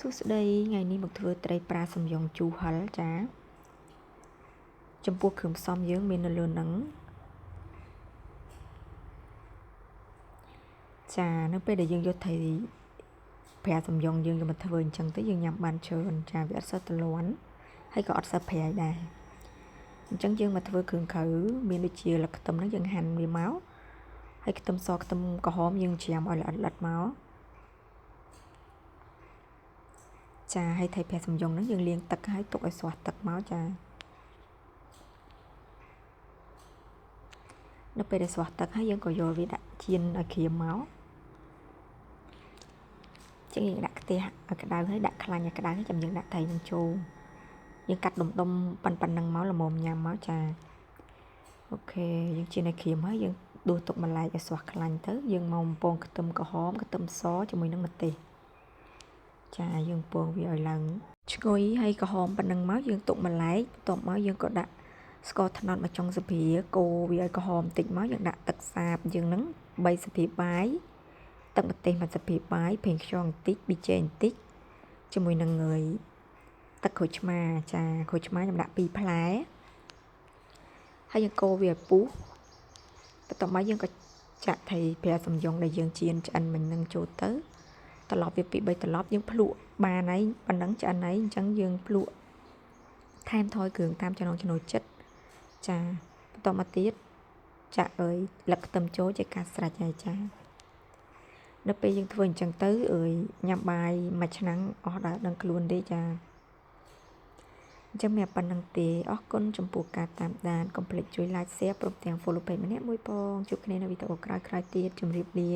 សួស្តីថ្ងៃនេះមកធ្វើត្រីប្រាសំយ៉ុងជូរហិលចាចំពោះគ្រឿងផ្សំយើងមាននៅលើហ្នឹងចានៅពេលដែលយើងយកត្រីប្រាសំយ៉ុងយើងយកមកធ្វើអញ្ចឹងទៅយើងញ៉ាំបានច្រើនចាវាអត់សូវទលាន់ហើយក៏អត់សូវប្រៃដែរអញ្ចឹងយើងមកធ្វើគ្រឿងក្រៅមានដូចជាលខ្ទឹមហ្នឹងយើងហាន់វាមកហើយខ្ទឹមសខ្ទឹមក្រហមយើងច្រាមឲ្យល្អិតមកចាហើយត្រីប្រាសំយ៉ុងហ្នឹងយើងលាងទឹកហើយទុកឲ្យស្រស់ទឹកមកចានៅពេលដែលស្រស់ទឹកហើយយើងក៏យកវាដាក់ចៀនឲ្យក្រៀមមកចឹងយើងដាក់ខ្ទះឲ្យក្តៅហើយដាក់ខ្លាញ់ឲ្យក្តៅហើយចាំយើងដាក់ត្រីនឹងចូលយើងកាត់ដុំប៉ុណ្ណឹងមកល្មមញ៉ាំមកចាអូខេយើងចៀនឲ្យក្រៀមហើយយើងដួសទុកម្លែកឲ្យស្រស់ខ្លាញ់ទៅយើងមកបំពងខ្ទឹមក្រហមខ្ទឹមសជាមួយនឹងម្ទេសចាយើងពងវាឲ្យឡើងឈ្ងុយហើយក្រហមប៉ុណ្ណឹងមកយើងទុកម្លែកបន្ទាប់មកយើងក៏ដាក់ស្ករត្នោតមកចុងស្ព្រាកូរវាឲ្យក្រហមបន្តិចមកយើងដាក់ទឹកសាបយើងនឹង3ស្ព្រាបាយទឹកម្ទេស1ស្ព្រាបាយប្រេងខ្យងបន្តិចប៊ីចេងបន្តិចជាមួយនឹងទឹកក្រូចឆ្មាចាក្រូចឆ្មាខ្ញុំដាក់2ផ្លែហើយយើងកូរវាឲ្យពុះបន្ទាប់មកយើងក៏ចាក់ត្រីប្រាសំយ៉ុងដែលយើងចៀនឆ្អិនមិញនឹងចូលទៅត្រឡប់វា2 3ត្រឡប់យើងភ្លក់បានហើយប៉ុណ្ណឹងឆ្អិនហើយអញ្ចឹងយើងភ្លក់ថែមថយគ្រឿងតាមចំណង់ចំណូលចិត្តចាបន្តមកទៀតចាក់លឹកខ្ទឹមចូលជាការស្រេចហើយចានៅពេលយើងធ្វើអញ្ចឹងទៅញ៉ាំបាយមួយឆ្នាំងអស់ដល់ដឹងខ្លួនទេចាអញ្ចឹងមានប៉ុណ្្នឹងទេអរគុណចំពោះការតាមដានកុំភ្លេចជួយ like share ព្រមទាំង follow page ម្នាក់មួយផងជួបគ្នានៅវីដេអូក្រោយៗទៀតជម្រាបលា